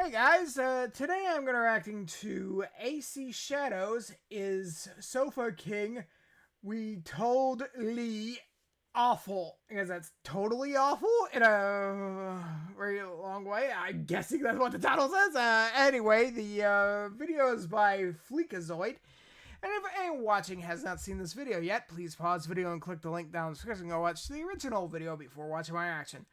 Hey guys, today I'm going to reacting to AC Shadows is Sofa King we-todd-ed-lee awful. Because that's totally awful in a very long way. I'm guessing that's what the title says. Anyway, the video is by FLEEKAZOID. And if anyone watching has not seen this video yet, please pause the video and click the link down in the description and go watch the original video before watching my reaction.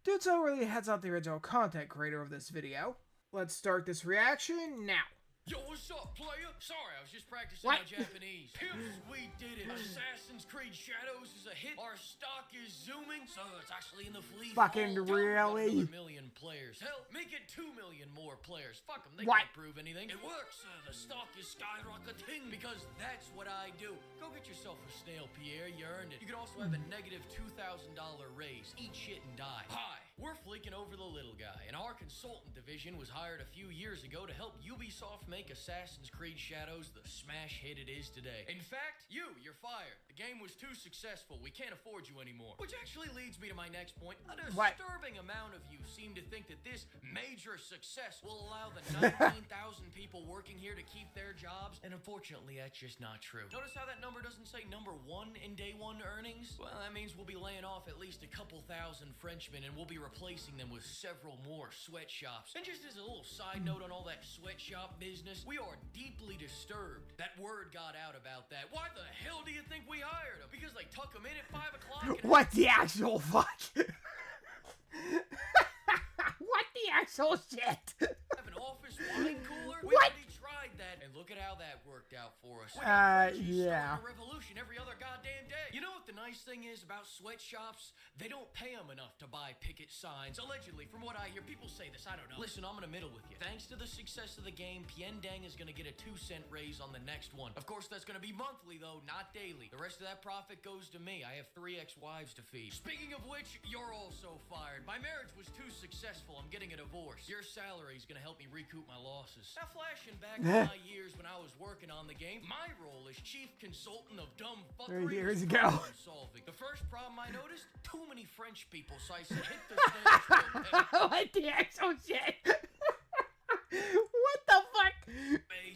Dude, so really heads out the original content creator of this video. Let's start this reaction now. Yo, what's up, player? Sorry, I was just practicing my Japanese. Pimps, we did it. Assassin's Creed Shadows is a hit. Our stock is zooming, so it's actually in the flea. Fucking really? Another million players. Hell, make it 2 million more players. Fuck them, they can't prove anything. It works. The stock is skyrocketing because that's what I do. Go get yourself a snail, Pierre. You earned it. You can also have a negative $2,000 raise. Eat shit and die. Hi, we're fleeking over the little guy, and our consultant division was hired a few years ago to help Ubisoft make Assassin's Creed Shadows the smash hit it is today. In fact, you're fired. The game was too successful. We can't afford you anymore. Which actually leads me to my next point. A disturbing amount of you seem to think that this major success will allow the 19,000 people working here to keep their jobs, and unfortunately, that's just not true. Notice how that number doesn't say number 1 in day 1 earnings? Well, that means we'll be laying off at least a couple thousand Frenchmen, and we'll be replacing them with several more sweatshops. And just as a little side note on all that sweatshop business, we are deeply disturbed that word got out about that. Why the hell do you think we hired them? Because they tuck them in at 5 o'clock? What the actual fuck? What the actual shit? Have an office wine cooler? We already tried that, and look at how that worked out for us. Yeah. A revolution every other goddamn day. You know what the nice thing is about sweatshops? They don't pay them enough to buy picket signs. Allegedly, from what I hear, people say this, I don't know. Listen, I'm gonna middle with you. Thanks to the success of the game, Piendang is gonna get a 2-cent raise on the next one. Of course, that's gonna be monthly, though, not daily. The rest of that profit goes to me. I have 3 ex-wives to feed. Speaking of which, you're also fired. My marriage was too successful. I'm getting a divorce. Your salary is gonna help me recoup my losses. Now, flashing back to my years when I was working on the game, my role as chief consultant of dumb fuckery Years ago. solving. The first problem I noticed, too many French people, so I said hit the stage. What the actual shit? What the fuck?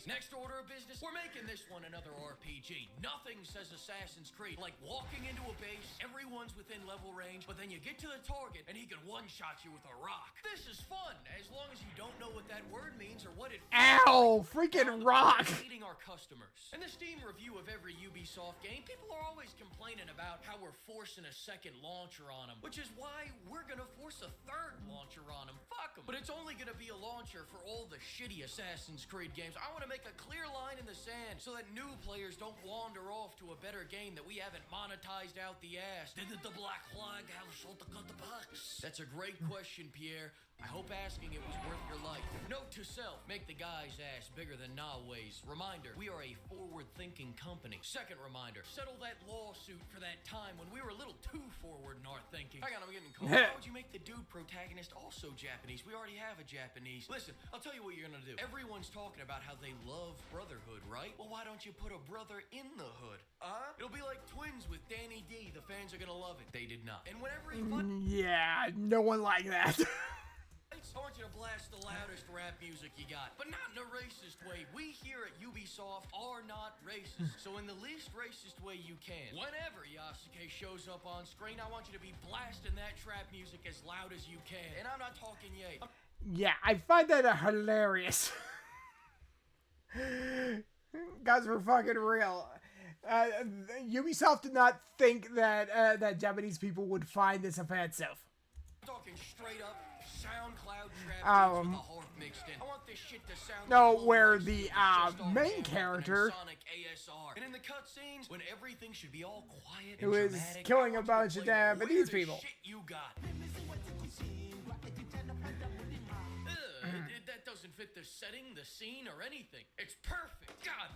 Next order of business, we're making this one another RPG. Nothing says Assassin's Creed like walking into a base, everyone's within level range, but then you get to the target and he can one-shot you with a rock. This is fun, as long as you don't know what that word means or what it Ow, freaking rock! Feeding our customers. In the Steam review of every Ubisoft game, people are always complaining about how we're forcing a second launcher on them, which is why we're gonna force a third launcher on them. Fuck them. But it's only gonna be a launcher for all the shitty Assassin's Creed games. I want to make a clear line in the sand so that new players don't wander off to a better game that we haven't monetized out the ass. Did the Black Flag have shot to cut the bucks? That's a great question, Pierre. I hope asking it was worth your life. Note to self, make the guy's ass bigger than Nawe's. Reminder, we are a forward-thinking company. Second reminder, settle that lawsuit for that time when we were a little too forward in our thinking. Hang on, I'm getting cold. Why would you make the dude protagonist also Japanese? We already have a Japanese. Listen, I'll tell you what you're gonna do. Everyone's talking about how they love brotherhood, right? Well, why don't you put a brother in the hood? It'll be like Twins with Danny D. The fans are gonna love it. They did not. And whenever he yeah, no one like that. I want you to blast the loudest rap music you got, but not in a racist way. We here at Ubisoft are not racist, so in the least racist way you can. Whenever Yasuke shows up on screen, I want you to be blasting that trap music as loud as you can. And I'm not talking yay. Yeah, I find that hilarious. Guys, we're fucking real. Ubisoft did not think that that Japanese people would find this offensive. I'm talking straight up SoundCloud trap with a harp mixed in. I want this shit to sound where the main character Sonic ASR. And in the cutscenes, when everything should be all quiet who and is dramatic, killing a bunch of Japanese people. Shit you got. That doesn't fit the setting, the scene, or anything. It's perfect. God,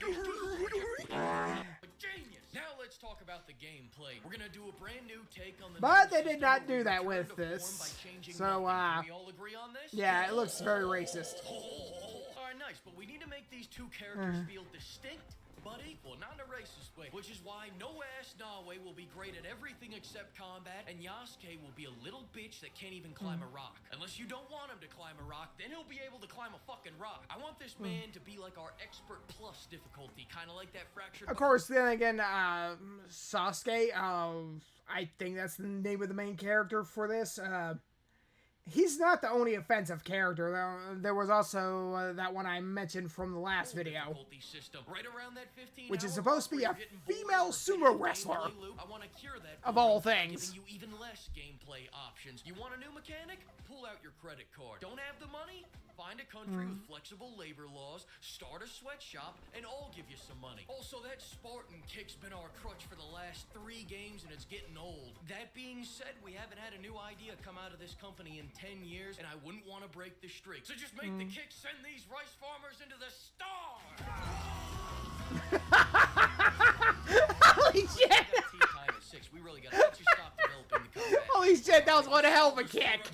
genius. Now let's talk about the gameplay. We're gonna do a brand new take on the. But they did not do that with this. So, we all agree on this? Yeah, it looks very racist. Alright, nice, but we need to make these two characters feel distinct but equal, not in a racist way. Which is why no-ass Nawe will be great at everything except combat, and Yasuke will be a little bitch that can't even climb a rock. Unless you don't want him to climb a rock, then he'll be able to climb a fucking rock. I want this man to be like our expert plus difficulty, kind of like that fractured... Of course, then again, Sasuke, I think that's the name of the main character for this. He's not the only offensive character. There was also that one I mentioned from the last video, right around that 15 which is supposed to be a female sumo wrestler, of all things. Giving you even less gameplay options. You want a new mechanic? Pull out your credit card. Don't have the money? Find a country with flexible labor laws, start a sweatshop, and I'll give you some money. Also, that Spartan kick's been our crutch for the last 3 games, and it's getting old. That being said, we haven't had a new idea come out of this company in 10 years, and I wouldn't want to break the streak. So just make the kick send these rice farmers into the stars! Holy shit! Tea time at 6. We really gotta let you stop developing the combat. Holy shit, that was one hell of a kick!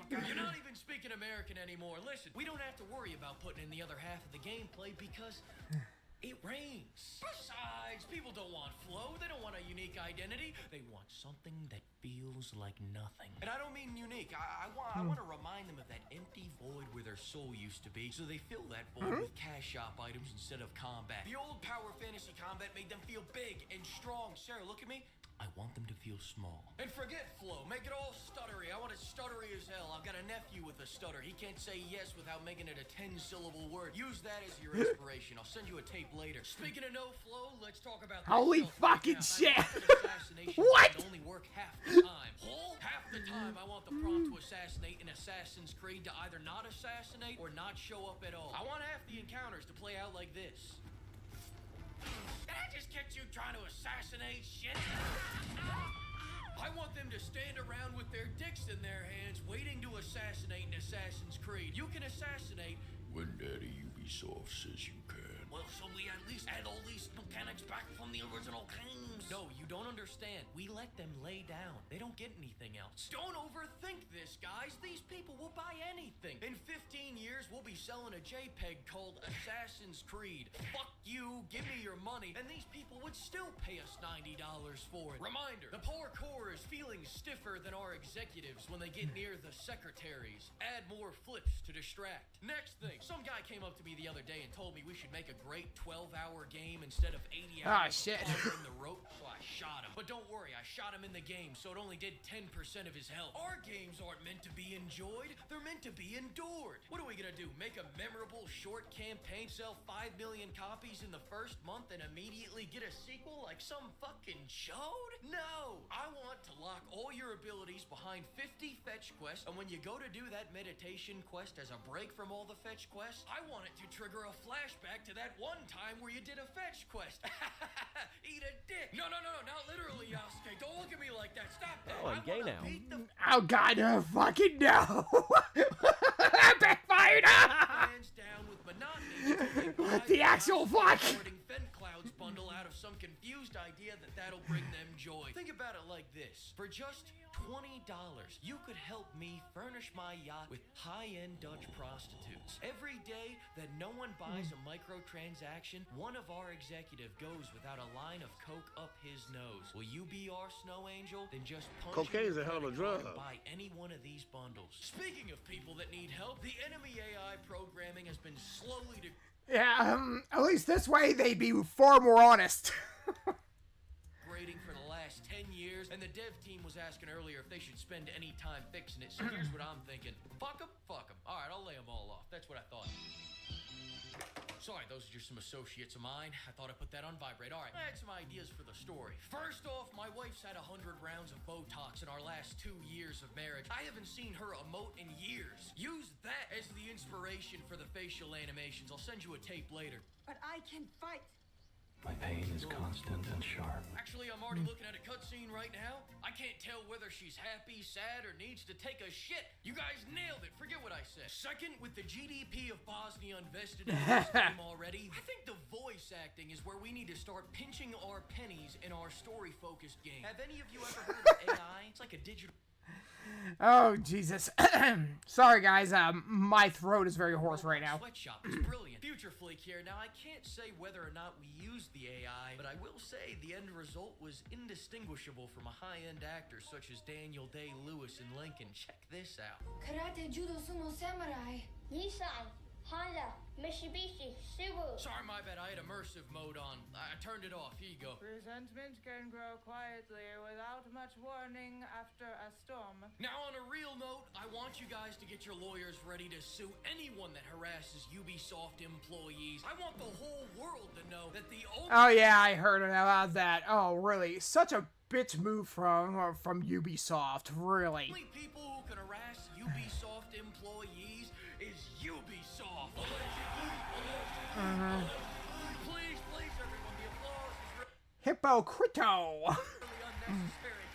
You're not even speaking American anymore. Listen, we don't have to worry about putting in the other half of the gameplay because it rains. Besides, people don't want flow. They don't want a unique identity. They want something that feels like nothing. And I don't mean unique. I want to remind them of that empty void where their soul used to be, so they fill that void with cash-shop items instead of combat. The old power fantasy combat made them feel big and strong. Sarah, look at me. I want them to feel small. And forget flow. Make it all stuttery. I want it stuttery as hell. I've got a nephew with a stutter. He can't say yes without making it a 10-syllable word. Use that as your inspiration. I'll send you a tape later. Speaking of no flow, let's talk about that. Holy fucking shit! What? Only work half the time. Half the time I want the prompt to assassinate in Assassin's Creed to either not assassinate or not show up at all. I want half the encounters to play out like this. Did I just get you trying to assassinate shit? I want them to stand around with their dicks in their hands waiting to assassinate in Assassin's Creed. You can assassinate when Daddy Ubisoft says you can. Well, so we at least add all these mechanics back from the original games. No, you don't understand. We let them lay down. They don't get anything else. Don't overthink this, guys. These people will buy anything. In 15 years, we'll be selling a JPEG called Assassin's Creed. Fuck you, give me your money, and these people would still pay us $90 for it. Reminder, the parkour is feeling stiffer than our executives when they get near the secretaries. Add more flips to distract. Next thing, some guy came up to me the other day and told me we should make a great 12-hour game instead of 80 hours. Ah, shit. In the rope, so I shot him. But don't worry, I shot him in the game, so it only did 10% of his health. Our games aren't meant to be enjoyed, they're meant to be endured. What are we gonna do? Make a memorable short campaign, sell 5 million copies in the first month, and immediately get a sequel like some fucking chode? No! I want to lock all your abilities behind 50 fetch quests, and when you go to do that meditation quest as a break from all the fetch quests, I want it to trigger a flashback to that one time where you did a fetch quest. Eat a dick. No, not literally, Yasuke. Don't look at me like that. Stop that. Oh, I'm gay now. Oh god, fucking no! That backfired! Hands down with monotony. What the actual fuck? Clouds bundle out of some confused idea that'll bring them joy. Think about it like this. For just $20, you could help me furnish my yacht with high-end Dutch prostitutes. Every day that no one buys a microtransaction, one of our executive goes without a line of coke up his nose. Will you be our snow angel? Then just punch Cocaine's a hell of a drug. and buy any one of these bundles. Speaking of people that need help, the enemy AI programming has been slowly Yeah, at least this way they'd be far more honest. grading for the last 10 years, and the dev team was asking earlier if they should spend any time fixing it, so here's what I'm thinking. Fuck them. Alright, I'll lay them all off. That's what I thought. Sorry, those are just some associates of mine. I thought I'd put that on vibrate. Alright, I had some ideas for the story. First off, my wife's had 100 rounds of Botox in our last 2 years of marriage. I haven't seen her emote in years. Use that as the inspiration for the facial animations. I'll send you a tape later. But I can fight. My pain is constant and sharp. Actually, I'm already looking at a cutscene right now. I can't tell whether she's happy, sad, or needs to take a shit. You guys nailed it. Forget what I said. Second, with the GDP of Bosnia invested in this game already, I think the voice acting is where we need to start pinching our pennies in our story-focused game. Have any of you ever heard of AI? It's like a digital... Oh, Jesus. Sorry, guys. My throat is very hoarse right now. Sweatshop is brilliant. Future Fleek here. Now, I can't say whether or not we used the AI, but I will say the end result was indistinguishable from a high-end actor such as Daniel Day-Lewis in Lincoln. Check this out. Karate, judo, sumo, samurai. Nissan, Honda, Mitsubishi, Subaru. Sorry, my bad. I had immersive mode on. I turned it off. Here you go. Resentment can grow quietly without much warning after a storm. Now, on a real note, I want you guys to get your lawyers ready to sue anyone that harasses Ubisoft employees. I want the whole world to know that the only... Oh, yeah, I heard about that. Oh, really? Such a bitch move from Ubisoft, really. only people who can harass Ubisoft employees is Ubisoft. Please, everyone, the applause is Hypocrito. really unnecessary.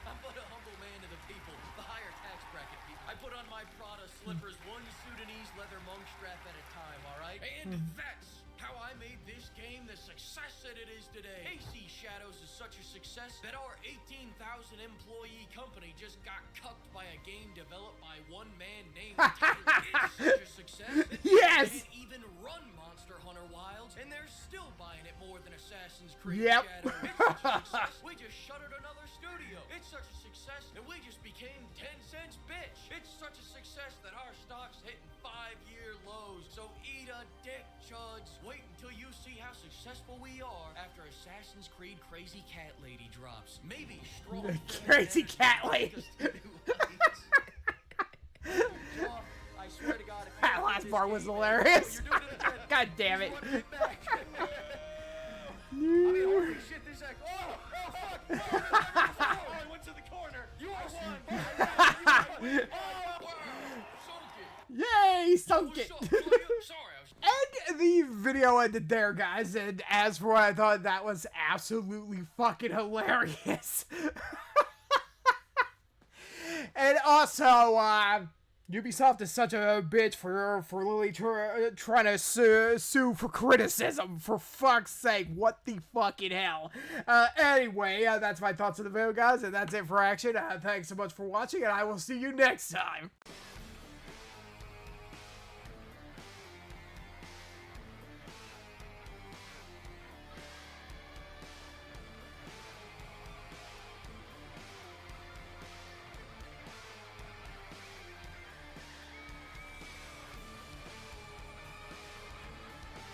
I'm but a humble man to the people, the higher tax bracket people. I put on my Prada slippers, one Sudanese leather monk strap at a time, all right? And that's how I made this game the success that it is today. AC Shadows is such a success that our 18,000 employee company just got cucked by a game developed by one man named Taylor. It's such a success that Yes! they can't even run Monster Hunter Wilds, and they're still buying it more than Assassin's Creed Yep. Shadows. It's such a success. We just shuttered another studio. It's such a success that we just became 10 cents bitch. It's such a success that our stock's hitting 5-year lows. So eat a dick, chuds. Wait until you see how successful we are after Assassin's Creed Crazy Cat Lady drops. Maybe strong. Crazy Cat Lady. I swear to God, if That last part was hilarious. God damn it. I mean, holy shit, this act. Oh, fuck. Oh, I went to the corner. You are one. Yay, sunk it. Sorry, I was... And the video ended there, guys. And as for what I thought, that was absolutely fucking hilarious. And also, Ubisoft is such a bitch for Lily trying to sue for criticism. For fuck's sake, what the fucking hell? Anyway, that's my thoughts on the video, guys, and that's it for action. Thanks so much for watching, and I will see you next time.